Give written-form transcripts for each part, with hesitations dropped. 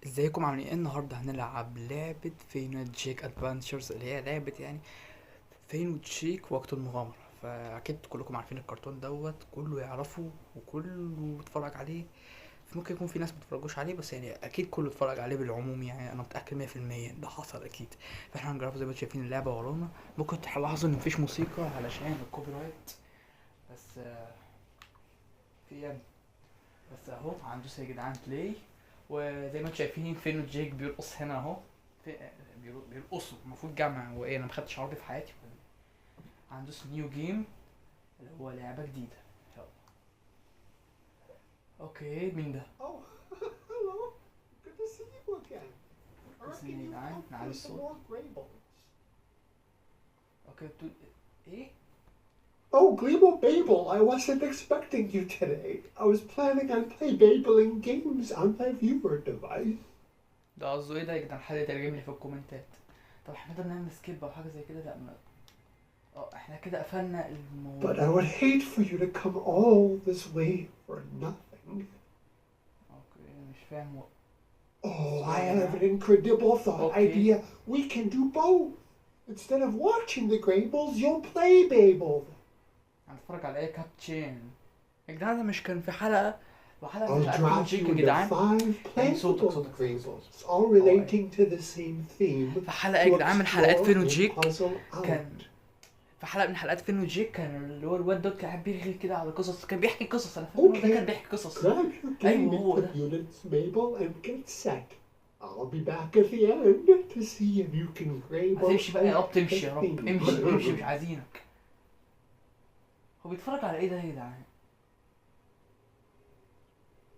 ازيكم عاملين ايه؟ النهارده هنلعب لعبة فين جيك ادفنتشرز اللي هي لعبة فين جيك وقت المغامرة. فاكيد كلكم عارفين الكرتون كله يعرفه وكله اتفرج عليه. ممكن يكون في ناس متفرجوش عليه بس اكيد كله اتفرج عليه بالعموم، انا متأكد 100% ده حصل اكيد. فاحنا هنجربه زي ما انتم شايفين اللعبة ورانا. ممكن تلاحظوا ان مفيش موسيقى علشان الكوبي رايت بس في يعني. بس اهو هندوس يا جدعان بلاي. وزي ما انتم شايفين فين جيك بيرقص هنا اهو. بيرقصوا المفروض جمع وايه، انا مخدتش عربي في حياتي. هندوس نيو جيم اللي هو لعبة جديدة. يلا اوكي، مين ده؟ Oh, hello. Good to see you again. I بس reckon you جدعان come نعلي for some الصوت. more Greyballs. اوكي بتقول ايه؟ Oh, Gleeble Babel, I wasn't expecting you today. I was planning on babling games on my viewer device. ده قصده ايه ده يا جدعان؟ حد يترجم لي في الكومنتات. طب احنا نقدر نعمل سكيب او حاجة زي كده؟ لا ما احنا كده قفلنا الموضوع. But I would hate for you to come all this way for nothing. اوكي مش فاهم Oh, I have an incredible thought idea. We can do both. Instead of watching the Greyballs, you'll play Babel. هنتفرج على ايه؟ كابتشين يا جدعان. ده مش كان في حلقة وحلقة I'll بتاعت drop جيك you يا into جدعان؟ 5 صوتك playable Greyballs, all relating to the same theme. في حلقة يا جدعان من حلقات to فين explore وجيك and puzzle out. كان في حلقة من حلقات فين وجيك كان اللي هو الواد دوت كان قاعد بيرغي كده على قصص، كان بيحكي قصص. انا فاكر ده كان بيحكي قصص. Grab your أيوة gaming هو ده. units, Mabel, and get set. I'll be back at the end to see if you can Greyble. هتمشي بقى يا رب، تمشي يا رب، امشي امشي، مش عايزينك. هو بيتفرج على ايه ده يا جدعان؟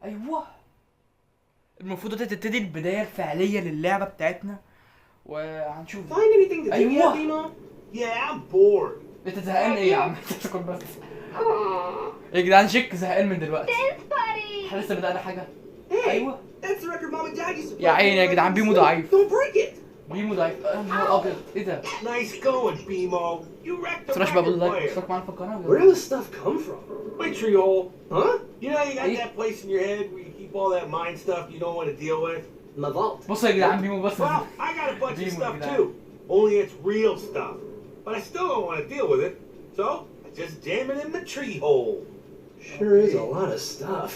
ايوه المفروض ده تبتدي البداية الفعلية للعبة بتاعتنا وهنشوف. Find anything to do أيوة. yet, Bimo? Yeah, I'm bored. انت زهقان ايه يا عم؟ تسكت بس يا جدعان. جيك زهقان من دلوقتي. احنا لسه بدأنا حاجة. Hey, ايوه that's the record Mom and Dad used to play. يا عيني يا جدعان، بيمو ضعيف. Don't break it. بيمو ضعيف. يا نهار ابيض ايه ده؟ Nice going, Bimo. You wrecked the تراش بقى record لايك player. اشترك معانا في القناة. Where did this stuff come from? Wait, Treehole. Huh? You know you got Hey. that place in your head where you keep all that mind stuff you don't want to deal with? My vault. بصوا يا جدعان بيمو بس. Well, I got a bunch of Bimo, stuff G'day. too. Only it's real stuff. But I still don't want to deal with it. So I just jam it in the tree hole. Sure is a lot of stuff.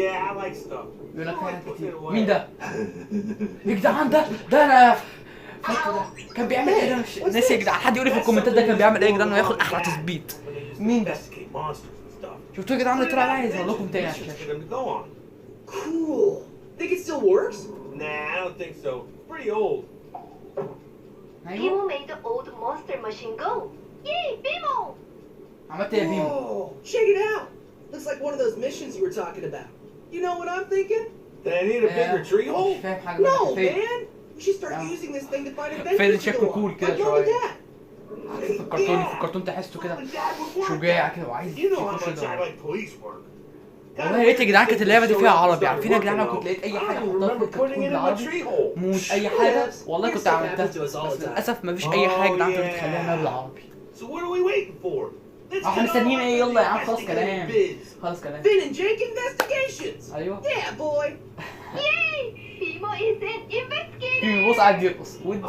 Yeah, I like stuff. بيقول لك I like حاجات putting كتير. it away. مين ده؟ يا جدعان ده انا فاكر ده كان بيعمل ايه؟ ده مش ناسي يا جدعان. حد يقول لي في الكومنتات ده كان بيعمل ايه يا جدعان وياخد احلى تثبيت. مين ده؟ Investigate monsters and stuff. شفتوا يا جدعان اللي طلع عايز اقول لكم تاني على Missions الشاشة. for them to go on. Cool. Think it still works? Nah, I don't think so. Pretty old. ايوه Bimo made the old monster machine go. Yay, Bimo! عملت ايه يا بيمو؟ Whoa! Check it out. Looks like one of those missions you were talking about. You know what I'm thinking? Did I need a bigger tree مش hole? فاهم حاجة. No, فين؟ man. We should start Yeah. using this thing to find فين adventures to شكله go cool on. كده Like Mom and شوية. Dad. في الكرتون تحسه كده Mom and Dad would want شجاع that. كده وعايز You know how يخش much I ده. like police work. والله يا ريت يا جدعان كانت اللعبة دي فيها عربي. عارفين يا جدعان لو كنت لقيت أي حاجة I أحطها في remember putting الكرتون it in my بالعربي tree hole. موت أي حاجة والله كنت عملتها. Happens to us all بس the time. للأسف مفيش أي حاجة يا جدعان تقدر yeah. تخليها لنا بالعربي. So what are we waiting for? Let's احنا get on مستنيين ايه؟ with يلا يا عم the خلاص كلام. investigative biz. خلاص كلام. Finn and Jake investigations. ايوه Yeah, boy. Yay! Bimo is an investigator! بيمو بص قاعد يرقص. ودي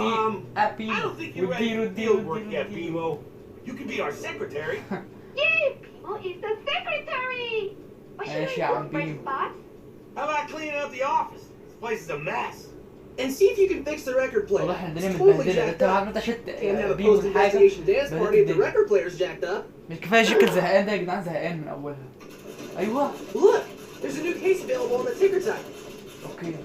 I ابي don't think you're ready ودي for ودي field work ودي yet, Bimo. You can be our secretary. Yay! Bimo is the secretary! What should ماشي I يا عم do first, بيمو. Bob? How about cleaning up the office? This place is a mess. And see if you can fix the record player. والله احنا الدنيا It's totally متبهدلة. jacked انت عارف up. انت شت Can't have a بيمو post الحاجة. investigation dance بهدلت party if the الدنيا. record player's jacked up. مش كفاية جيك زهقان ده يا جدعان، زهقان من أولها. أيوه Look, there's a new case available on the ticker type. أوكي.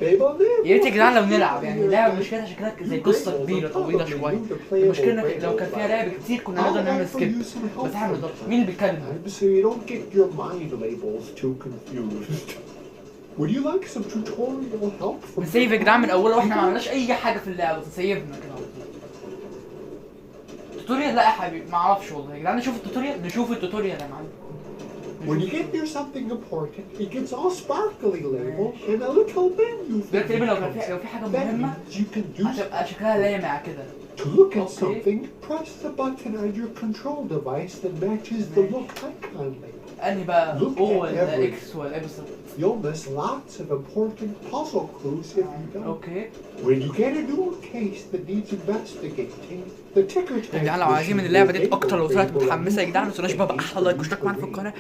Babel there? يا ريت يا جدعان لو نلعب اللعبة مشكلتها شكلها زي قصة كبيرة طويلة شوية. المشكلة لو كان فيها لعب كتير كنا نقدر نعمل سكيب. بس احنا منقدرش. مين اللي بيتكلم؟ So you don't get your mind labels too confused. Would you like some tutorial help from بنسيف يا جدعان من أولها واحنا ما عملناش أي حاجة في اللعبة، بس سيفنا كده. توتوريال لا يا حبيبي، ما اعرفش والله يا جدعان. نشوف التوتوريال يا معلم. When you get near something important, it gets all sparkly labeled and a little menu. ده تقريبا لو في حاجة That مهمة means you can do هتبقى شكلها لامع كده. To look at Okay. something, press the button on your control device that matches the look icon label. انهي بقى Look او at ولا every- اكس ولا ايه بالظبط؟ You'll miss lots of important puzzle clues if you don't. اوكي When you get a new case that needs investigating, the ticker يا tape جدعان لو عايزين من machine اللعبه will دي اكتر لو enable طلعت people متحمسه يا to جدعان ما تنسوناش بقى investigate لايك the واشتراك معانا في user القناه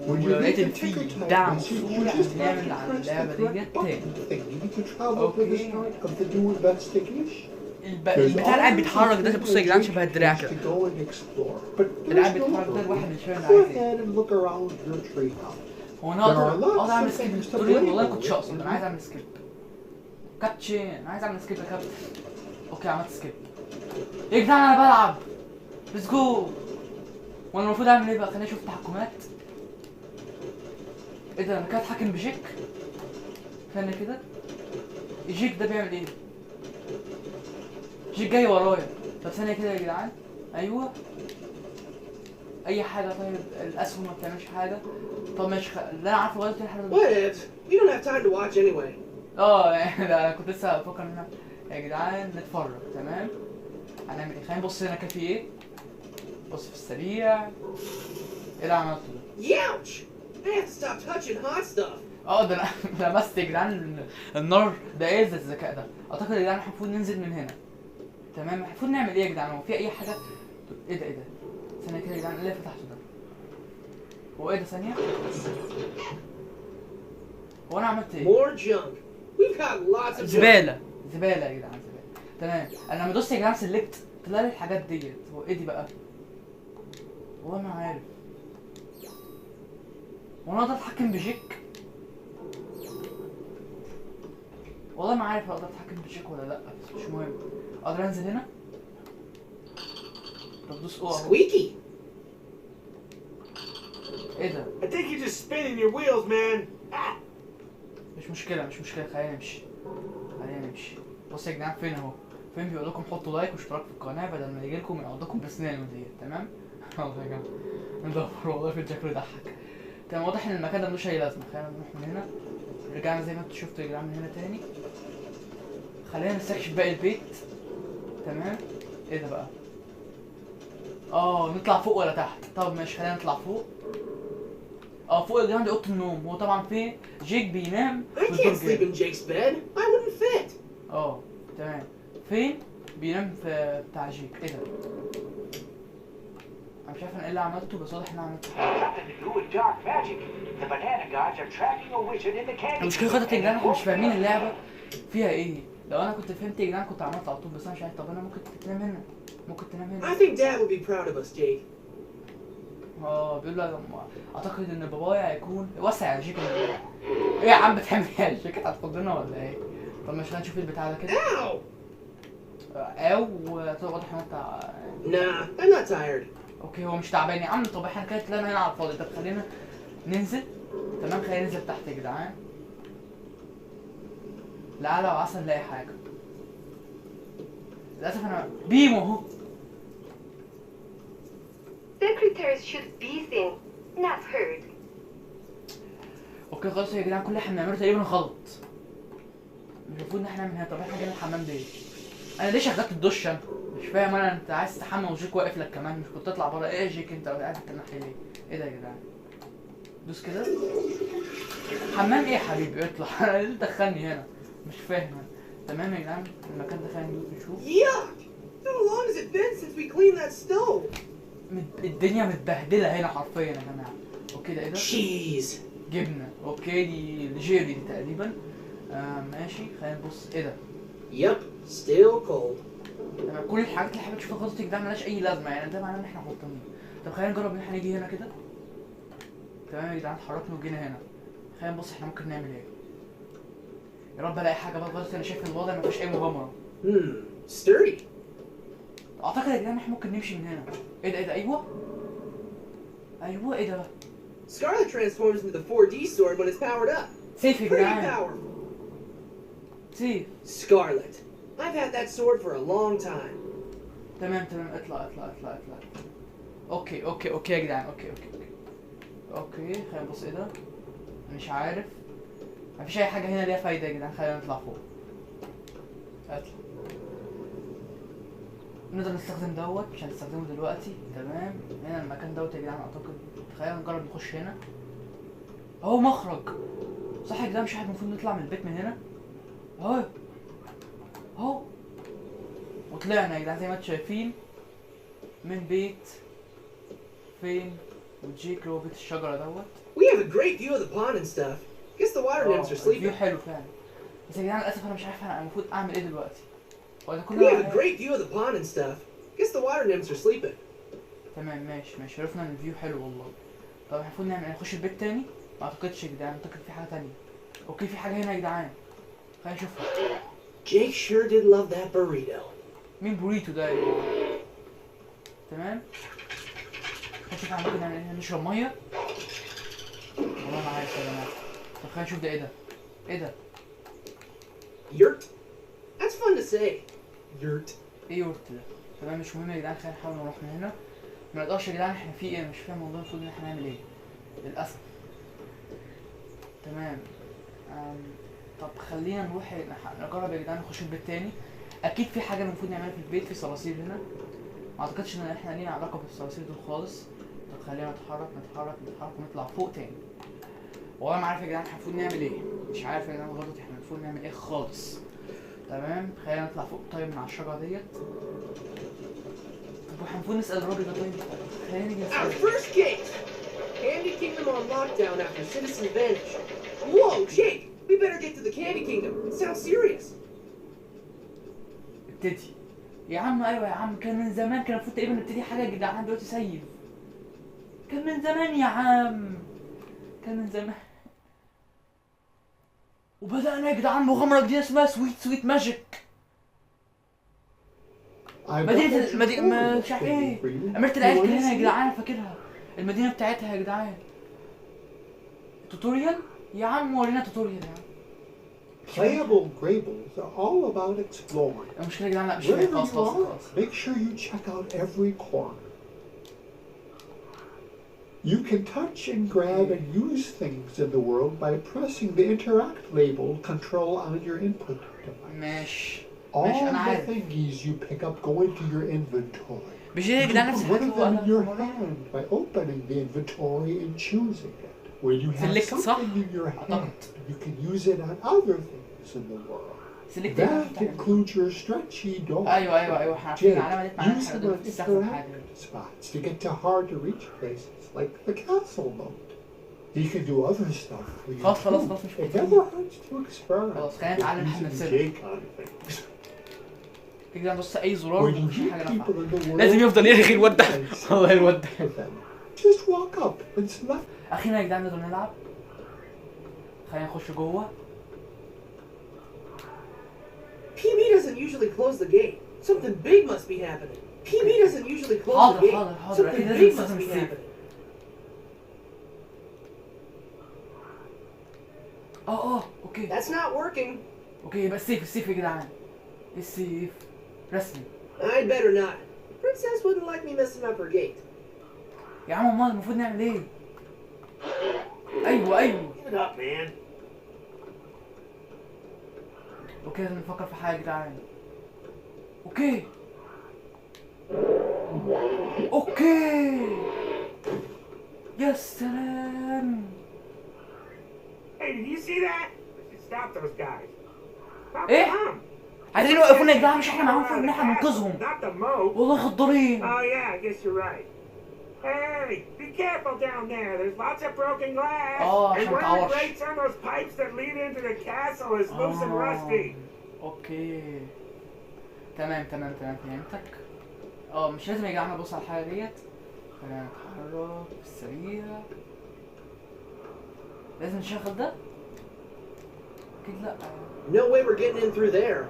When you ولو لقيت read ان the في ticker tape دعم message, اسطوري you just have هنعمل to عن press the اللعبه دي correct تاني. button thingy to travel to the Okay. start of the new investigation. البتاع اللي قاعد بيتحرك ده بصوا يا جدعان شبه الدراع كده. To go and explore, but اللي قاعد there's no بيتحرك ده hurry. الواحد مش فاهم Go عايز ايه. ahead and look around your treehouse. هو انا اقدر اعمل سكيب للتوتوريال والله كنتش اقصد انا عايز اعمل سكيب كابتشين انا عايز اعمل سكيب يا كابتن. اوكي عملت سكيب يا جدعان انا بلعب ليتس جو. وانا المفروض اعمل ايه بقى؟ خليني اشوف تحكمات. ايه ده انا كده اتحكم بجيك؟ ثانية كده الجيك ده بيعمل ايه؟ جيك جاي ورايا. طب ثانية كده يا جدعان ايوه اي حاجة. طيب الاسهم ما بتعملش حاجة. طب ماشي اللي انا عارفه غلط الحاجة دي. Whatevs. We don't have time to watch anyway. اه ده انا كنت لسه بفكر ان احنا يا جدعان نتفرج. تمام هنعمل ايه؟ خلينا نبص هنا كان في ايه. بص في السريع ايه اللي عملته ده؟ Youch! I have to stop touching hot stuff. اه ده انا لمست يا جدعان النار. ده ايه ده الذكاء ده؟ اعتقد يا جدعان المفروض ننزل من هنا. تمام المفروض نعمل ايه يا جدعان؟ هو في اي حاجه؟ ايه ده ثانيه كده يا جدعان اللي فتحته ده هو ايه ده؟ ثانيه هو انا عملت ايه؟ More junk. We've got lots of junk. زباله يا جدعان زباله. تمام انا لما دوست يا جدعان سلكت طلع لي الحاجات ديت. هو ايه دي بقى؟ هو انا عارف وانا اقدر اتحكم بجيك؟ والله ما عارف اقدر اتحكم بجيك ولا لا بس مش مهم. اقدر انزل هنا. طب دوس او اهو. Squeaky. ايه ده؟ I think you're just spinning your wheels, man. Ah. مش مشكله خلينا نمشي. بصوا يا جدعان فين اهو. فين بيقول لكم حطوا لايك واشتراك في القناه بدل ما يجي لكم يعضكم بسنانه ديت. تمام والله يا جماعه ندور والله في شكله يضحك. تمام واضح ان المكان ده ملوش اي لازمه. خلينا نروح من هنا. رجعنا زي ما انتوا شفتوا يا جدعان من هنا تاني. خلينا نستكشف باقي البيت. تمام ايه ده بقى؟ نطلع فوق ولا تحت؟ طب ماشي خلينا نطلع فوق. فوق يا جدعان دي اوضه النوم. هو طبعا في جيك بينام I في can't sleep الدور in Jake's bed. I wouldn't fit. تمام فين بينام في بتاع جيك. ايه ده؟ انا مش عارف انا ايه اللي عملته بس واضح ان انا عملت حاجه. Nothing to do with dark magic. The banana guards are tracking a wizard in the candy. المشكله خطط يا جدعان احنا مش فاهمين اللعبه فيها ايه. لو انا كنت فهمت يا جدعان كنت عملت على طول بس انا مش عارف. طب انا ممكن تنام هنا. I think Dad would be proud of us, Jake. بيقول له اعتقد ان بابايا هيكون وسع يا جيك. ايه يا عم بتعمل ايه يا جيك؟ هتخضنا ولا ايه؟ طب مش هنشوف البتاع ده كده. Ow! واضح ان انت Nah, I'm not tired. اوكي هو مش تعبان يا عم. طب احنا كده طلعنا هنا على الفاضي. طب خلينا ننزل. تمام خلينا ننزل تحت يا جدعان. لعل وعسى نلاقي حاجه. للاسف انا بيمو اهو. Secretaries should be seen, not heard. اوكي خلاص يا جدعان كل اللي احنا بنعمله تقريبا غلط. مش المفروض ان احنا نعمل هنا. طب احنا جايين الحمام ليه؟ انا ليه شغلت الدش انا؟ مش فاهم انا. انت عايز تستحمى وجيك واقف لك كمان. مش كنت تطلع بره؟ ايه يا جيك انت قاعد تنحي ليه؟ ايه ده يا جدعان؟ دوس كده. حمام ايه يا حبيبي؟ اطلع. انا ليه دخلني هنا؟ مش فاهم انا. تمام يا جدعان المكان ده خلينا ندوس نشوف. Yuck! How long has it been since we cleaned that stove? الدنيا متبهدله هنا حرفيا يا جماعه. اوكي ده ايه ده؟ Cheese. جبنه. اوكي دي الجيلي دي تقريبا. ماشي خلينا نبص. ايه ده؟ Yup, still cold. تمام كل الحاجات اللي احنا بنشوفها غلط يا جدعان مالهاش اي لازمه. يعني ده معناه ان احنا غلطانين. طب خلينا نجرب ان احنا نيجي هنا كده. تمام يا جدعان اتحركنا وجينا هنا. خلينا نبص احنا ممكن نعمل ايه. يا رب الاقي حاجه بقى غلط. انا شايف الوضع مفيش اي مغامره. Sturdy. اعتقد يا جدعان احنا ممكن نمشي من هنا. ايه ده ايوه ايه ده بقى؟ Scarlet transforms into the 4D sword when it's powered up. سيف يا Pretty جدعان. powerful. سيف. Scarlet. I've had that sword for a long time. تمام اطلع. اوكي يا جدعان. اوكي خلينا نبص. ايه ده؟ مش عارف. مفيش اي حاجه هنا ليها فايده يا جدعان. خلينا نطلع فوق. اطلع. نقدر نستخدم دوت، مش هنستخدمه دلوقتي. تمام، هنا المكان دوت يا جدعان اعتقد. خلينا نجرب نخش هنا اهو. مخرج صح يا جدعان، مش احنا المفروض نطلع من البيت من هنا اهو اهو. وطلعنا يا جدعان زي ما انتم شايفين من بيت فين وجيك اللي هو بيت الشجرة دوت. We have a great view of the pond and stuff. Guess the water nymphs are الفيو sleeping. حلو فعلا، بس يا جدعان للاسف انا مش عارف انا المفروض اعمل ايه دلوقتي. هو ده We كله have a great view of the pond and stuff. Guess the water nymphs are sleeping. تمام ماشي عرفنا ان الفيو حلو والله. طب احنا المفروض نعمل ايه؟ نخش البيت تاني؟ ما اعتقدش يا جدعان، اعتقد في حاجة تانية. اوكي في حاجة هنا يا جدعان، خلينا نشوفها. Jake sure did love that burrito. مين بوريتو ده يا جدعان؟ تمام، نشوف احنا ممكن نعمل ايه. نشرب مية؟ والله ما عارف يا جماعة. طب خلينا نشوف ده ايه ده؟ ايه ده؟ Yurt? That's fun to say. Yurt. ايه يورت ده؟ تمام مش مهم يا جدعان، خلينا نحاول نروح من هنا. ما نقدرش يا جدعان، احنا في ايه؟ مش فاهم والله المفروض ان احنا نعمل ايه للاسف. تمام طب خلينا نروح نجرب يا جدعان نخش البيت تاني. اكيد في حاجه المفروض نعملها في البيت، في صراصير هنا. ما اعتقدش ان احنا لينا علاقه بالصراصير دول خالص. طب خلينا نتحرك ونطلع فوق تاني. والله ما عارف يا جدعان احنا المفروض نعمل ايه، مش عارف يا جدعان برضه احنا المفروض نعمل ايه خالص. تمام خلينا نطلع فوق طيب من على الشجره ديت. طب احنا المفروض نسال الراجل ده طيب. خلينا نيجي Our نسال. first gate. Candy Kingdom on lockdown after citizens vanished. Whoa, Jake! We better get to the Candy Kingdom. It sounds serious. ابتدي يا عم. ايوه يا عم، كان من زمان، كان المفروض تقريبا نبتدي حاجه يا جدعان دلوقتي سيف. كان من زمان يا عم، كان من زمان. وبدأنا يا جدعان مغامرة جديدة اسمها سويت ماجيك. مدينة مش عارف ايه، أميرة العيال كان هنا يا جدعان، فاكرها المدينة بتاعتها يا جدعان. توتوريال يا عم، ورينا توتوريال يا عم. Playable Graybles are all about exploring. المشكلة يا جدعان لا مش فاهم. Wherever خلاص you are, make sure you check out every corner. You can touch and grab and use things in the world by pressing the interact label control on your input device. ماشي All أنا the عارف. thingies you pick up go into your inventory. مش يا You جدعان can نفس put one الحاجة of them in your اللي hand by opening the inventory and choosing it. When you have Select صح؟ something in your hand, أعتقد. you can use it on other things in the world. سيلكت. That includes your stretchy door. ايوه احنا عارفين Jake, العلامة دي معناها use احنا some نقدر of نستخدم حاجة. interactive spots to get to hard to reach places like the castle mode. You can do other stuff for you خلاص too. مش It محتاجين. never hurts to experiment. خلاص خلينا نتعلم احنا Using نفسنا. Jake on things. كده ندوس اي زرار When you مفيش meet حاجة people نافعة. in the world, لازم يفضل يرغي الواد ده. والله الواد ده. to them. Just walk up and select. اخيرا يا جدعان نقدر نلعب. خلينا نخش جوه. PB doesn't usually close the gate. Something big must be happening. PB doesn't usually close حاضر the gate. حاضر Something اكيد لازم big must نستخدم be السيف. happening. اوكي That's not working. اوكي يبقى السيف يا جدعان. السيف رسمي. I'd better not. Princess wouldn't like me messing up her gate. يا عم امال المفروض نعمل ايه؟ ايوه Give it up, man. اوكي لازم نفكر في حاجه يا جدعان. اوكي يا سلام. Hey, did you see that? We should stop those guys. Stop إيه؟ them. عايزين يوقفونا يا جدعان، مش احنا معاهم المفروض ان احنا ننقذهم. Not the moat. والله خضارين. Oh yeah, I guess you're right. Hey, be careful down there. There's lots of broken glass. Oh, and عشان one of the تعورش. grates on those pipes that lead into the castle is loose and rusty. اوكي تمام فهمتك. مش لازم يا جدعان نبص على الحاجه ديت. خلينا نتحرك بالسريع. لازم نشغل ده؟ اكيد لا. No way we're getting in through there.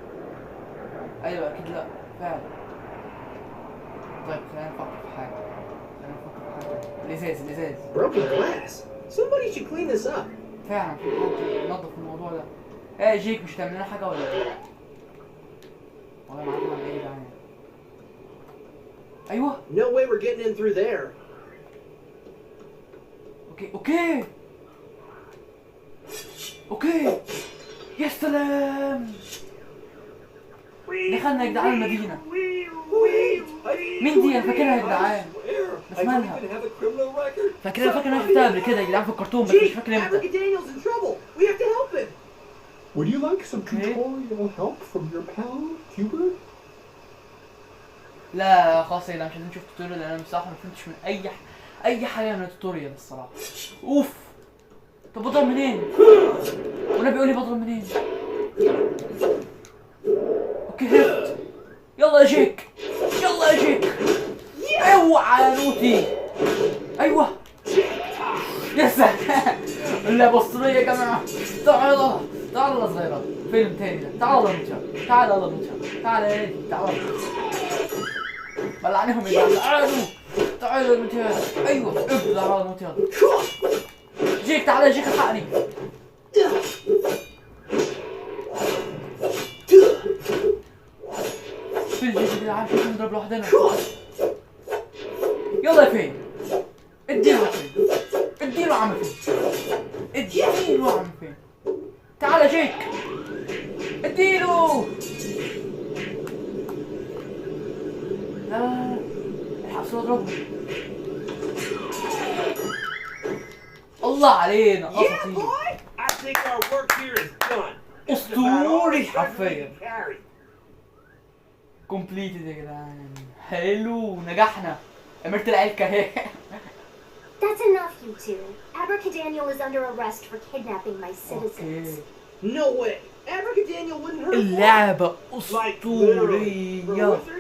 ايوه اكيد لا فعلا. طيب خلينا نفكر في حاجه. الازاز. Broken glass. Somebody should clean this up. فعلا في حد ينظف الموضوع ده. ايه جيك مش تعمل لنا حاجه ولا ايه؟ والله ما عارف اعمل ايه يا جدعان. ايوه No way we're getting in through there. اوكي يا سلام. دخلنا يا جدعان المدينه. مين دي؟ انا فاكرها يا جدعان. I بس don't مالها؟ even have a criminal record. فاكر انا شفتها قبل كده يا جدعان في الكرتون بس مش Jake, فاكر امتى. Abracadaniel's in trouble. We have to help him. Would you like some Okay. tutorial help from your pal, Hubert? لا خلاص يا جدعان مش عايزين نشوف توتوريال لان انا بصراحه ما فهمتش من اي حاجه من التوتوريال الصراحه. اوف. طب بضرب منين؟ وانا بيقول لي بضرب منين؟ اوكي هربت. يلا يا جيك. يلا يا جيك. اوعى يا نوتي. ايوه. يس. اللعبه اسطوريه يا جماعه. تعالى تعالى يا صغيره. فيلم تاني ده. تعالى يا نوتي. تعالى يا نوتي. تعالى يا نوتي. تعالى. بلعنهم يا جماعه. تعالوا. تعالوا يا نوتي. ايوه ابلع على نوتي. جيك تعالى يا جيك الحقني. في الجيك اللي عارف كيف نضرب لوحدنا. يلا يا فين. اديله يا فين. اديله عم فين. اديله عم فين. تعال يا جيك. اديله. لا لا لا الحق صوت اضربه. الله علينا اساطير. I think our work here is done. اسطوري حرفيا. كومبليتد يا جدعان. حلو نجحنا. اميرة العلكة اهي. That's enough, you two. Abracadaniel is under arrest for kidnapping my citizens. اوكي. No way. Abracadaniel wouldn't hurt. اللعبة Like literally. For a اسطورية. wizard?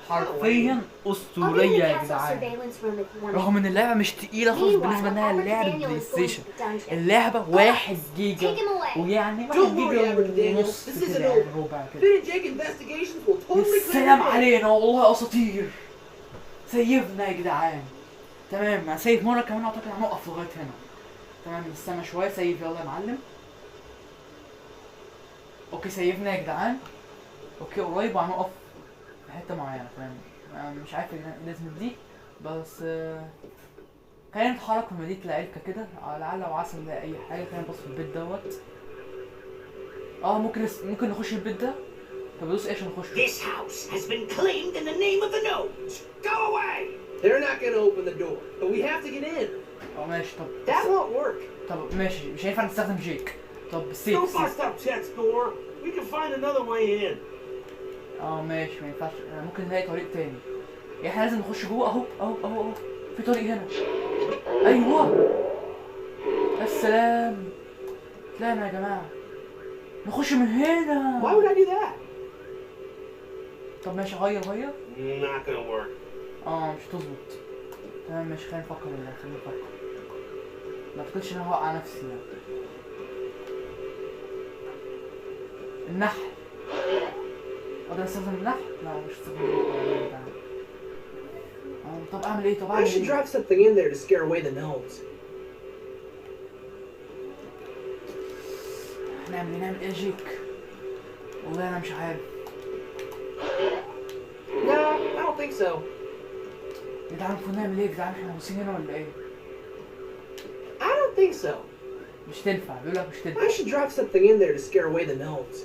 حرفيا I'll be in اسطورية the يا castle جدعان. surveillance room if you want. رغم ان اللعبة مش تقيلة خالص بالنسبة انها لعبة بلاي ستيشن. اللعبة 1 جيجا Take him away. ويعني 1 Don't worry, جيجا Abracadaniel. ونص This isn't كده يعني over. ربع كده. Finn and Jake investigations will totally clear السلام the day. علينا والله اساطير. سيفنا يا جدعان. تمام هسيف مرة كمان اعتقد هنقف لغاية هنا. تمام نستنى شوية سيف يلا يا معلم. اوكي سيفنا يا جدعان. اوكي قريب وهنقف في حتة معينة تمام. مش عارف لازم دي بس خلينا نتحرك في مدينة العلكة كده لعل وعسى نلاقي أي حاجة. خلينا نبص في البيت دوت. ممكن نخش البيت ده. طب ندوس ايش نخش؟ This house has been claimed in the name of the gnomes. Go away! They're not gonna open the door, but we have to get in. ماشي That won't work. طب ماشي مش هينفع نستخدم جيك. طب Don't سيف bust up Chet's door. We can find another way in. ماشي ما ينفعش. ممكن نلاقي طريق تاني. يعني احنا لازم نخش جوه اهو في طريق هنا. ايوه السلام. طلعنا يا جماعة. نخش من هنا. Why would I do that? طب ماشي غير Not gonna work. مش هتظبط. تمام ماشي خلينا نفكر بالله خلينا نفكر. ما اعتقدش ان انا هوقع نفسي يعني. النحل. اقدر استخدم النحل؟ لا مش هستخدم النحل. طب اعمل ايه؟ I should drop something in there to scare away the gnomes. نعمل ايه يا جيك؟ والله انا مش عارف. No, I don't think so. يا جدعان المفروض نعمل ايه يا جدعان؟ احنا باصين هنا ولا ايه؟ I don't think so. مش تنفع بيقول لك مش تنفع. I should drop something in there to scare away the gnomes.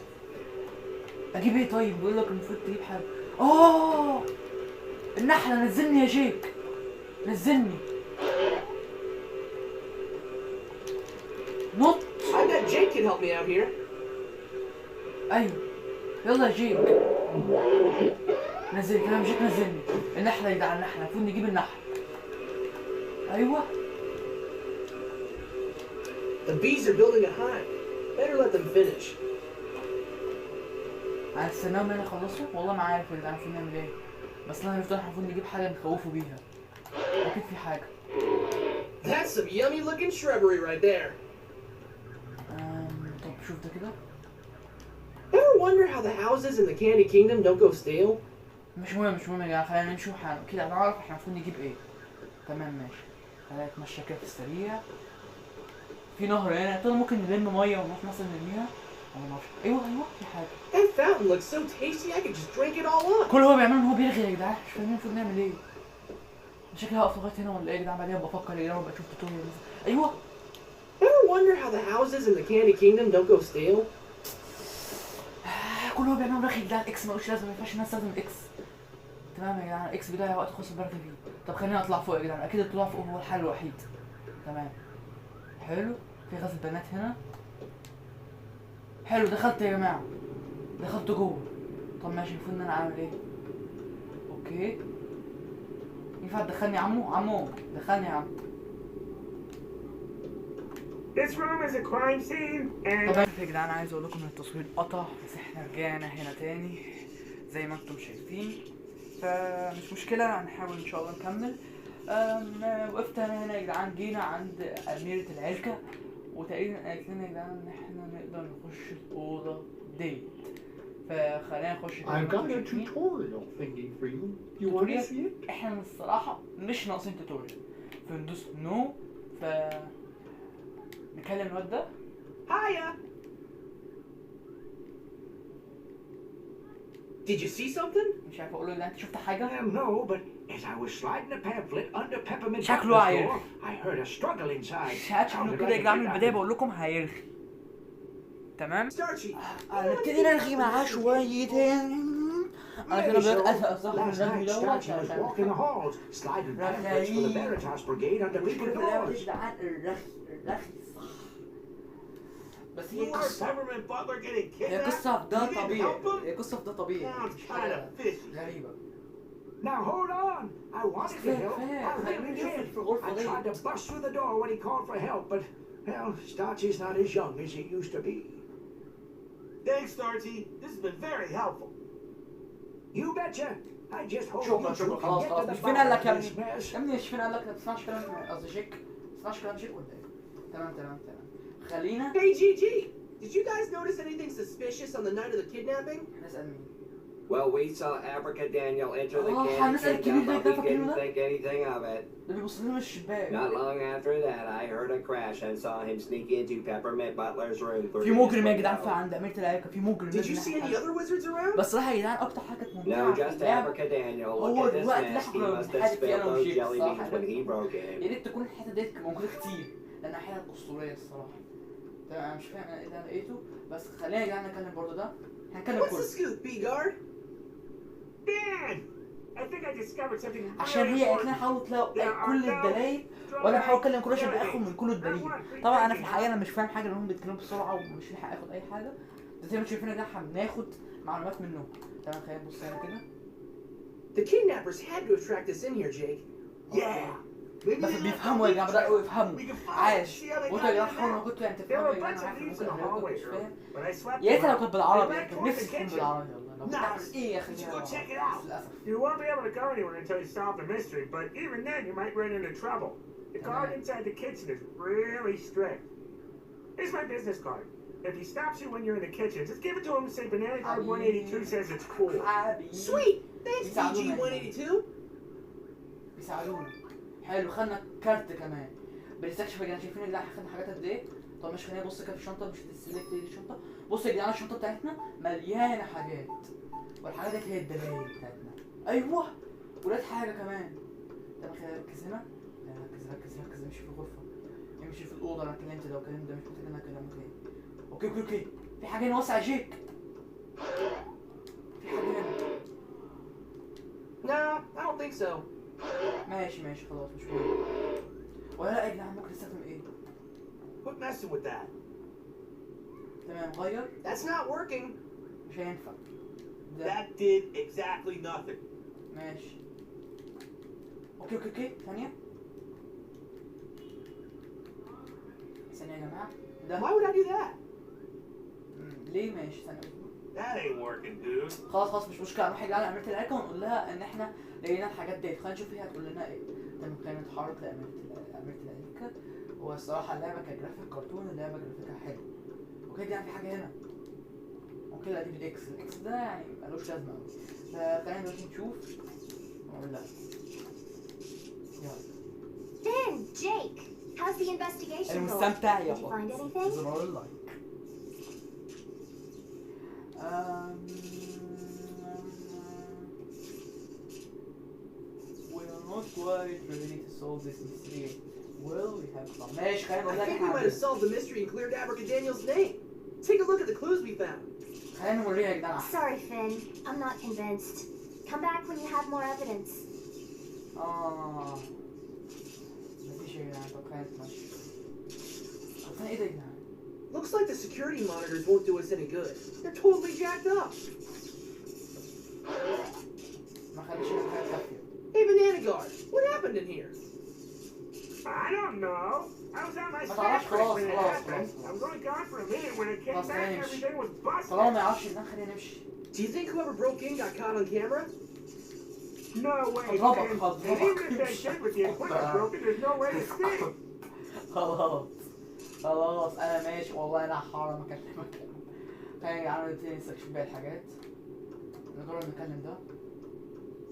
اجيب ايه طيب؟ بيقول لك المفروض تجيب حاجه. النحله نزلني يا جيك. نزلني. نط. I bet Jake can help me out here. ايوه يلا يا جيك. نزل كلام جيك نزلني. النحله يا جدعان النحله المفروض نجيب النحل. ايوه. The bees are building a hive. Better let them finish. هنستناهم هنا يخلصوا؟ والله ما عارف يا جدعان المفروض نعمل ايه. بس انا المفروض نجيب حاجه نخوفوا بيها. اكيد في حاجه. That's some yummy looking shrubbery right there. طب شوف ده كده. Ever wonder how the houses in the Candy Kingdom don't go stale? مش مهم يا جدعان خلينا نمشي كده نعرف احنا المفروض نجيب ايه. تمام ماشي. خلينا نتمشى كده في السريع. في نهر هنا طول ممكن نلم ميه ونروح مثلا نرميها. ايوه في حاجه. That fountain looks so tasty I could just drink it all up. كل هو بيعمله ان هو بيرغي يا جدعان مش فاهمين المفروض نعمل ايه. شكلي هقف لغايه هنا ولا ايه يا جدعان بعدين ابقى افكر يا جدعان وابقى اشوف توتوريال مثلا. ايوه. Ever wonder how the houses in the Candy Kingdom don't go stale? كل هو بيعمله رغي يا جدعان اكس ملوش لازمه ما ينفعش الناس تستخدم اكس. تمام يا جدعان، اكس بدايه وقت خص البركه فيه. طب خلينا نطلع فوق يا جدعان، اكيد الطلوع فوق هو الحل الوحيد. تمام حلو، في غزل بنات هنا. حلو دخلت يا جماعه، دخلت جوه. طب ماشي، المفروض ان انا اعمل ايه؟ اوكي ينفع تدخلني يا عمو؟ عمو دخلني يا عمو. This room is a crime scene and طبعا يا جدعان عايز اقول لكم ان التصوير قطع، بس احنا رجعنا هنا تاني زي ما انتم شايفين، فمش مشكلة هنحاول ان شاء الله نكمل. وقفت انا هنا يا جدعان، جينا عند أميرة العلكة وتقريبا قالت لنا يا جدعان ان احنا نقدر نخش الأوضة ديت، فخلينا نخش. I've got a tutorial thingy for you. You want to see it? احنا الصراحة مش ناقصين توتوريال، فندوس نو. ف نكلم الواد ده. Hiya! Did you see something? مش عارف اقول له ده انت شفت حاجة؟ No, but as I was sliding a pamphlet under Peppermint شكله Butler's عاير. door, I heard a struggle inside. شكله كده يا جدعان من البداية بقول لكم هيرغي. تمام؟ Starchy! هنبتدي نرغي معاه شويتين. انا كده بدأت اسف من Last الرغي night, دوت Starchy was عشان walking the halls, sliding pamphlets for the Veritas Brigade under مشكلة people's اللعبة doors. يا جدعان الرغي صح، بس هي you want قصة، Peppermint Butler getting هي kidnapped? قصة في ده You didn't طبيعي، help him? هي قصة في ده طبيعي، Sounds مش kind حاجة of fishy. غريبة. Now hold on. I wanted to help. I really did. I tried to bust through the door when he called for help, but, well, Starchy's not as young as he used to be. Thanks, Starchy. This has been very helpful. You betcha. I just hope شكرا you two شكرا، can خلاص get خلاص. to the مش فين قال لك يا bottom of ابني؟ this mess. يا ابني مش فين قال لك ما تسمعش كلام قصدي شيك، ما تسمعش كلام شيك ولا ايه؟ تمام تمام تمام. خلينا Hey, GG! Did you guys notice anything suspicious on the night of the kidnapping? نسأل مين؟ Well, we saw Abracadaniel enter the Oh, candy هنسأل الكبير kingdom, ده but we فاكرينه didn't ده؟ think anything of it. ده بيبص لنا من الشباك. Not long after that, I heard a crash and saw him sneak into Peppermint Butler's room. في مجرم يا جدعان في عند أميرة العلكة، في مجرم. Did you see any other wizards around? بس صراحة يا جدعان أكتر حاجة كانت ممتعة No, في just اللعبة Abracadaniel. هو Look at this الوقت اللي mess. احنا He كنا must have بنتحارب فيه spilled أنا those وشيك jelly الصراحة. beans when he broke يا in. ريت تكون الحتة ديت موجودة كتير لأنها حتت أسطورية الصراحة. تمام أنا مش فاهم إيه اللي أنا لقيته، بس خلينا يا جدعان نتكلم برضه ده. هنتكلم What's the كله scoop, B-Guard? Dan! I think I discovered something عشان هي قالت لنا حاولوا تلاقوا كل الدلائل، وانا بحاول اتكلم كل عشان اخد من كل الدليل. طبعا انا في الحقيقه انا مش فاهم حاجه لانهم بيتكلموا بسرعه ومش لاحق اخد اي حاجه، بس زي ما شايفين ده احنا بناخد معلومات منهم. تمام خلينا نبص هنا كده. The kidnappers had to have tracked us in here, Jake. Yeah. Maybe بس they left بيفهموا يا جماعه، بداوا يفهموا. We can follow عاش. see how they وانتوا يا got جماعه in حاولوا there. كنتوا يعني There تفهموا were يا a جماعه، bunch انا of عارف leaves in ممكن the انا hallway مش فاهم. earlier, but I swept يا them ريتها لو out. كانت بالعربي، They يعني ran كان toward نفسي the تكون kitchen. بالعربي والله. لو كنت اعمل Nice. ايه يا اخي؟ Did you go check it out? للاسف. You won't be able to go anywhere until you solve the mystery, but even then you might run into trouble. The guard inside the kitchen is really strict. Here's my business card. If he stops you when you're in the kitchen, just give it to him and say Banana Guard 182 says it's cool. حبيبي. Sweet! Thanks, يساعدونا. DG-182. بيساعدونا. حلو خدنا كارت كمان. بنستكشف يا جدعان، شايفين يا جدعان خدنا حاجات قد ايه؟ طب مش خلينا نبص كده في الشنطه، مش هتسلكت دي الشنطه. بصوا يا جدعان الشنطه بتاعتنا مليانه حاجات، والحاجات دي هي الدلائل بتاعتنا. ايوه ولاد حاجه كمان. طب خلينا نركز هنا. ركز ركز ركز، امشي في الغرفه، امشي في الاوضه. انا اتكلمت ده وكلمت ده، مش محتاج ان انا اكلمك تاني. اوكي اوكي اوكي، في حاجه هنا واسعه جيك. في حاجه هنا. No, I don't think so. ماشي ماشي خلاص مش مهم. ولا لا يا جدعان ممكن نستخدم ايه؟ Quit messing with that. تمام غير. That's not working. مش هينفع. ده That did exactly nothing. ماشي. اوكي اوكي اوكي ثانية. ثانية يا جماعة. ده Why would I do that? ليه؟ ماشي ثانية. That ain't working, dude. خلاص خلاص مش مشكلة، نروح على أميرة العلكة ونقول لها إن إحنا لقينا الحاجات ديت، خلينا نشوف هي هتقول لنا إيه. تمام خلينا نتحرك لأميرة العلكة. هو الصراحة اللعبة كجرافيك كرتون، اللعبة جرافيكها حلو. اوكي دي يعني في حاجة هنا. ممكن لا دي بالإكس، الإكس ده يعني ملوش لازمة أوي. فخلينا دلوقتي نشوف ونقول لها. يلا. Finn, Jake, how's the investigation going? المستمتع Did you find ياخد anything? زرار اللايك. We are not quite ready to solve this mystery. Well, we have some. ماشي خلينا نقول I لها think we might have solved the mystery and cleared Abracadaniel's name. Take a look at the clues we found. خلينا نوريها يا جدعان. Sorry, Finn. I'm not convinced. Come back when you have more evidence. مفيش يا جدعان، طب خلينا نتمشى. طب ايه ده يا جدعان؟ Looks like the security monitors won't do us any good. They're totally jacked up. ما خليش الحاجة كافية. Hey, Banana Guard, what happened in here? I don't know. I was on my ما staff تعرفش، break خلاص when it خلاص happened. خلاص I was only gone for a minute. When it came خلاص back, خلينا نمشي. everything was busted. طالما ما يعرفش إن خلينا نمشي. Do you think whoever broke in got caught on camera? No way. هضربك And هضربك. even if they did with the equipment broken, there's no way to see. خلاص خلاص انا ماشي والله، انا حرام اكلمك. خلينا يا جدعان نبتدي نستكشف باقي الحاجات. نجرب نتكلم ده.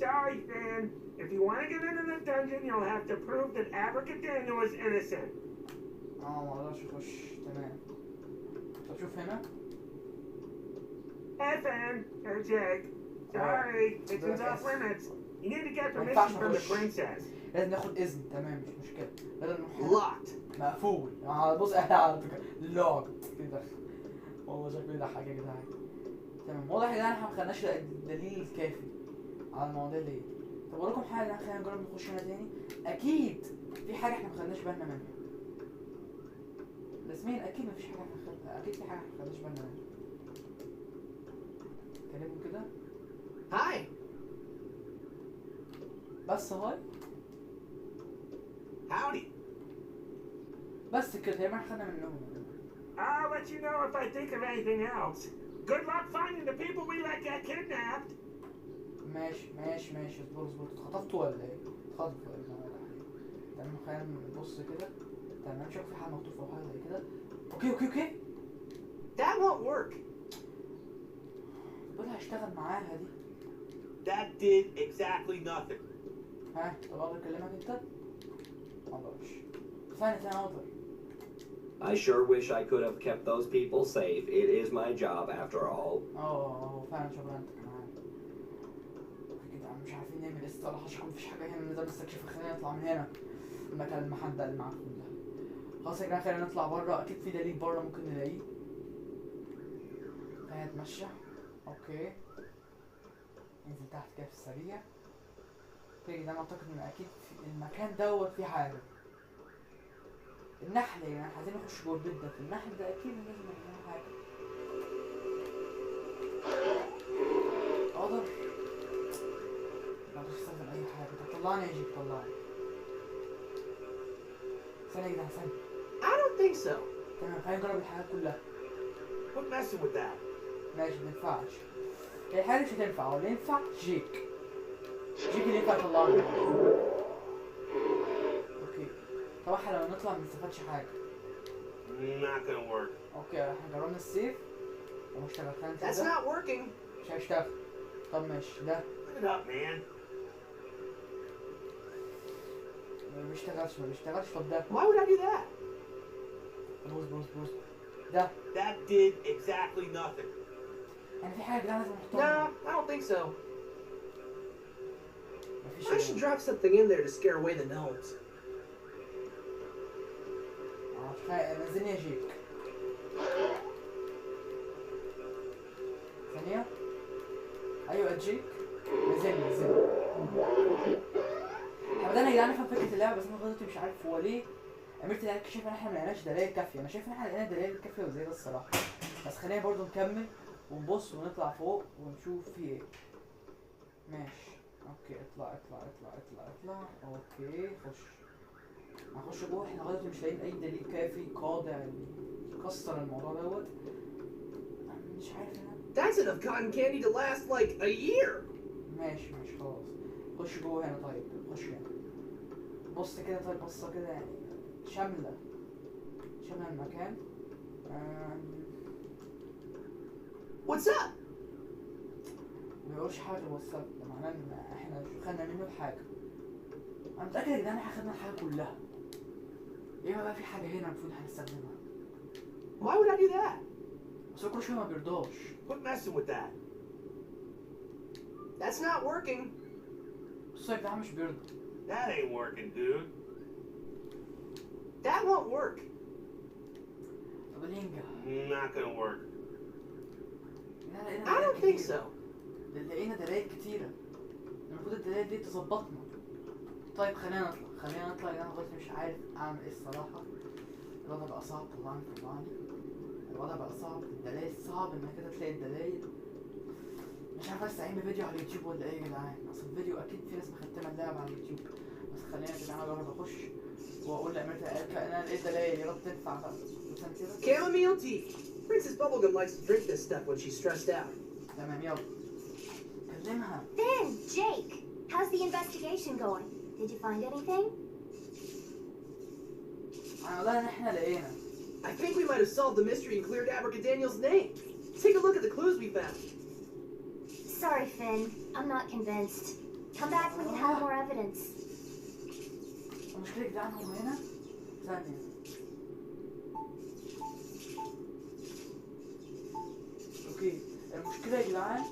Sorry, Finn. If you want to get into the dungeon, you'll have to prove that Abracadaniel is innocent. ما اقدرش اخش. تمام. طب شوف هنا. Hey, Finn. Or Jake. Sorry, it's off limits. You need to get permission from the princess. لازم ناخد اذن. تمام مش مشكلة. لازم نروح. Locked. مقفول. بص احنا على فكرة لوك كده. والله شكله ده حاجة يا جدعان. تمام، واضح يا جدعان احنا ما خدناش الدليل الكافي على المواضيع دي. طب اقول لكم حاجة، خلينا نجرب نخش هنا تاني. اكيد في حاجة احنا ما خدناش بالنا منها. رسميا اكيد مفيش حاجة احنا خدنا، اكيد في حاجة احنا ما خدناش بالنا منها. كلمهم كده. Hi. بس هاي. Howdy. بس كده تقريبا خدنا منهم. I'll let you know if I think of anything else. Good luck finding the people we let get kidnapped. ماشي ماشي ماشي، اصبر اتخطفتوا ولا ايه؟ اتخطفتوا ولا ايه؟ تمام، خلينا نبص كده. تمام، شوف في حاجة مكتوب فوق حاجة زي كده. اوكي. That won't work. دول هشتغل معاها دي. That did exactly nothing. ها، طب اقدر اكلمك انت؟ مقدرش. ثاني اقدر. I sure wish I could have kept those people safe. It is my job after all. فعلا شغلانتك معانا. كده مش عارفين نعمل ايه الصراحة، عشان مفيش حاجة هنا نقدر نستكشفها. خلينا نطلع من هنا. المكان المحدد اللي معاكم ده. خلاص يا جدعان، خلينا نطلع بره. اكيد في دليل بره ممكن نلاقيه. خلينا نتمشى. اوكي. ننزل تحت كده في السريع. اوكي يا جدعان، اعتقد ان اكيد في المكان دوت فيه حاجة. النحل يعني عايزين نخش جوه البيت ده. في النحل ده اكيد لازم نعمل حاجة. اقدر؟ ما اقدرش استخدم اي حاجة. طب طلعني يا جيب، طلعني. ثانية يا جدعان، ثانية. I don't think so. تمام، خلينا نجرب الحاجات كلها. Quit messing with that. ماشي، مينفعش. هي الحاجة مش هتنفع، هو اللي ينفع جيك اللي ينفع يطلعني. اوكي، طب احنا لو نطلع منستفادش حاجة. Not gonna work. اوكي، احنا جربنا السيف ومش اشتغل. خلينا That's نشوف ده. not working. مش هيشتغل. طب ماشي، ده Give it up, man. ما بيشتغلش. طب ده Why would I do that? بص ده. That did exactly nothing. يعني في حاجة كده لازم نحطها. Nah, I don't think so. مفيش. I should drop something in there to scare away the gnomes. نزلني يا جيك. ثانية. ايوه جيك. نزلني. احنا بدأنا يا جدعان نفهم فكرة اللعبة، بس انا غلطتي مش عارف هو ليه. عملت اللي شايف ان احنا ملقناش دلائل كافية. انا شايف ان احنا لقينا دلائل كافية وزيادة الصراحة. بس خلينا برضو نكمل ونبص ونطلع فوق ونشوف في ايه. ماشي. اوكي، اطلع. اوكي، هنخش جوه. احنا غلطتي مش لاقيين اي دليل كافي قاطع يكسر الموضوع دوت. مش عارف انا. That's enough cotton candy to last like a year. ماشي خلاص. خش جوه هنا. طيب خش هنا. بص كده. طيب بصة كده يعني شاملة المكان. What's up? ما بيقولش حاجة الواتساب، ده معناه ان احنا خدنا منه الحاجة. انا متأكد يا جدعان احنا خدنا الحاجة كلها. ايه بقى في حاجة هنا المفروض هنستخدمها. Why would I do that? بس هو كل شوية ما بيرضاش. Quit messing with that. That's not working. بص يا جدعان مش بيرضى. That ain't working, dude. That won't work. طب اللي ينجح. Not gonna work. I don't think so. لقينا دلائل كتيرة. المفروض الدلائل دي تظبطنا. طيب خلينا نطلع انا دلوقتي مش عارف اعمل ايه الصراحة. الوضع بقى صعب، طلعني. الوضع بقى صعب، الدلائل صعب انك كده تلاقي الدلائل. مش عارف استعين بفيديو على اليوتيوب ولا ايه يا جدعان. اصل الفيديو اكيد في ناس مختمة اللعبة على اليوتيوب، بس خلينا يا جدعان اجرب اخش واقول لأميرتا انا ايه الدلائل يا رب تنفع بقى. Chamomile tea. Princess Bubblegum likes to drink this stuff when she's stressed out. تمام يلا كلمها. Finn, Jake, how's the investigation going? Did you find anything? والله احنا لقينا. I think we might have solved the mystery and cleared Abracadaniel's name. Take a look at the clues we found. Sorry, Finn. I'm not convinced. Come back when you have more evidence. المشكلة يا جدعان هو هنا ثانية. اوكي المشكلة يا جدعان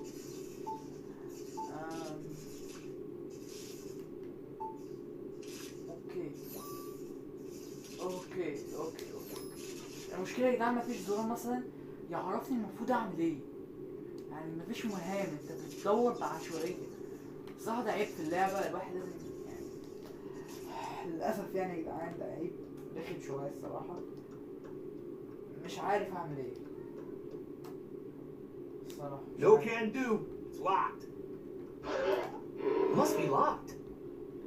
اوكي المشكلة يا جدعان مفيش زرار مثلا يعرفني المفروض اعمل ايه. يعني مفيش مهام، انت بتدور بعشوائية. صح ده عيب في اللعبة، الواحد لازم يعني للأسف يعني يا جدعان ده عيب رخم شوية الصراحة. مش عارف اعمل ايه الصراحة. No can do. It's locked. Must be locked.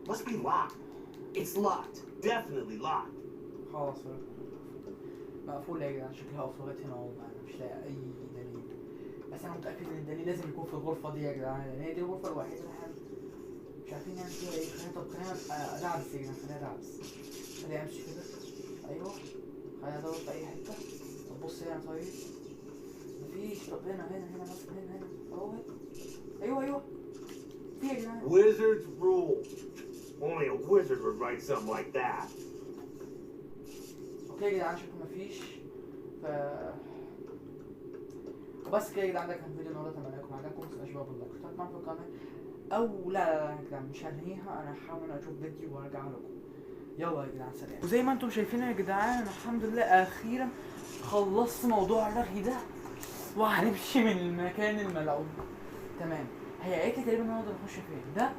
Must be locked. It's locked. Definitely locked. خلاص مقفول يا جدعان، شكلها قفلت هنا والله. انا مش لاقي اي دليل، بس انا متأكد ان الدليل لازم يكون في الغرفة دي يا جدعان، لان هي دي الغرفة الوحيدة اللي احنا مش عارفين نعمل فيها ايه. خلينا ادعبس يا جدعان، خلينا ادعبس، خلينا امشي كده. ايوه خلينا ادور في اي حتة. طب بص هنا طيب مفيش. طب هنا مثلا هنا اهو. ايوه في يا جدعان. Wizard's rule. Only a wizard would write something like that. اوكي يا جدعان شكله مفيش. وبس كده يا جدعان، ده كان فيديو النهارده. اتمنى لكم عجبكم. متنسوش بقى باللايك واشتراك معانا في القناه. او لا يا جدعان مش هنهيها، انا هحاول اشوف فيديو وارجع لكم. يلا يا جدعان سلام. وزي ما انتم شايفين يا جدعان الحمد لله اخيرا خلصت موضوع الرغي ده وهنمشي من المكان الملعون. تمام هي قالت لي تقريبا نقدر نخش فين ده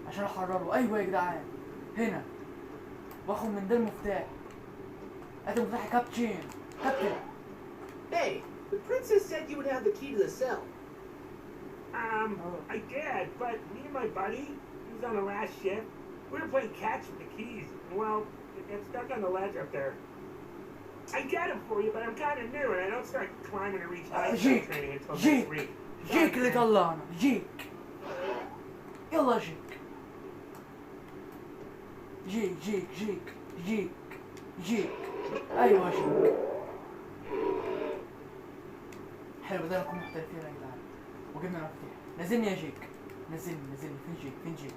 عشان احرره. ايوه يا جدعان هنا، واخد من ده المفتاح. ادي مفتاح يا كابتن. Hey, the princess said you would have the key to the cell. I did, but me and my buddy, he was on the last shift. We were playing catch with the keys. Well, it got stuck on the ledge up there. I get them for you, but I'm kind of new, and I don't start climbing to reach high training until next week. جيك اللي طلعنا. جيك يلا جيك. ايوه جيك. حلو ده نكون محترفين يا جدعان. وجبنا المفاتيح. نزلني يا جيك. نزلني. فين جيك؟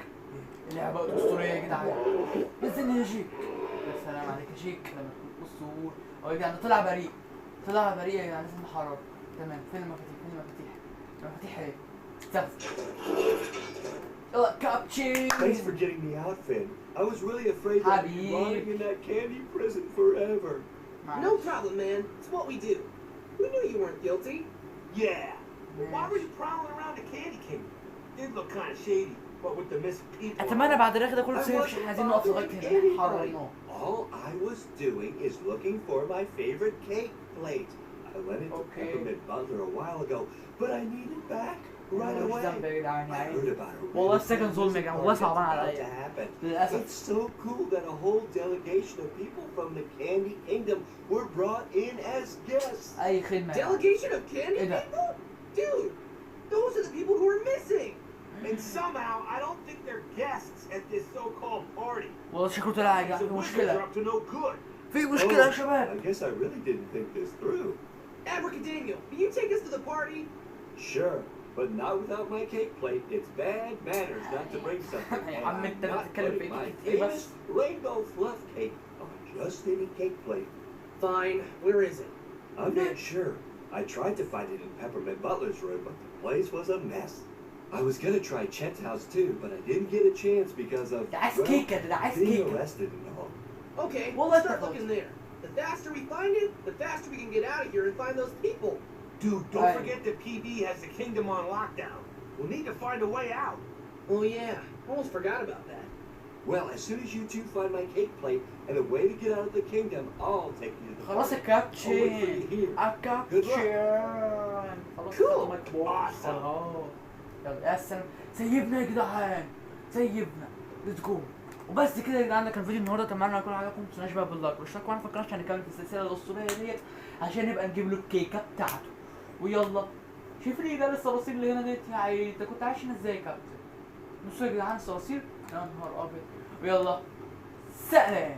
اللعبة اسطورية يا جدعان. نزلني يا جيك. يا سلام عليك يا جيك لما تكون اسطوري. اهو يا جدعان طلع بريء يا جدعان. لازم نحرره. تمام فين المفاتيح؟ المفاتيح ايه؟ يلا كابتشين. Thanks for getting me out, Finn. I was really afraid that I'd be rotting in that candy prison forever. No problem, man. It's what we do. We knew you weren't guilty. Yeah. Well, why were you prowling around the Candy Kingdom? Did look kind of shady, but with the missing people. اتمنى بعد الرغي ده كله تصير مش عايزين نقف لغايه هنا. حررناه. All I was doing is looking for my favorite cake plate. I lent it to Peppermint Butler a while ago, but I need it back right away. I heard about a والله السكن ظلم يا جماعه. والله صعبان عليا للاسف. It's so cool that a whole delegation of people from the Candy Kingdom were brought in as guests. اي خدمه. Delegation of candy people? Dude, those are the people who are missing. And somehow, I don't think they're guests at this so-called party. والله شكله طلع يا جماعه في مشكله. They're up to no good. في مشكله يا شباب. I guess I really didn't think this through. Abracadaniel, will you take us to the party? Sure, but not without my cake plate. It's bad manners not to bring something. يا عم انت بتتكلم في my ايه famous بس؟ rainbow fluff cake on just any cake plate. Fine. Where is it? I'm not sure. I tried to find it in Peppermint Butler's room, but the place was a mess. I was gonna try Chet's house too, but I didn't get a chance because of being arrested and all. Okay, Well, let's let's start go. looking there. The faster we find it, the faster we can get out of here and find those people. Dude, don't forget that PB has the kingdom on lockdown. We'll need to find a way out. Oh yeah, almost forgot about that. Well, as soon as you two find my cake plate and a way to get out of the kingdom, I'll take you to the خلاص يا party. كابتن. I'll wait for you here. الكابتن خلاص Cool. قدامك بوكس اهو. يلا يا سلام، سيبنا يا جدعان، سيبنا، ليتس جو. وبس كده يا جدعان، ده كان فيديو النهارده. اتمنى يكون عجبكم. متنسوناش بقى باللايك والاشتراك، وانا مفكرناش هنكمل في السلسله الاسطوريه ديت عشان نبقى نجيب له الكيكه بتاعته. ويلا شوف لي بقى الصراصير اللي هنا ديت. يا عيني انت كنت عايش هنا ازاي يا كابتن؟ بصوا يا جدعان الصراصير، يا نهار ابيض. ويلا سلام.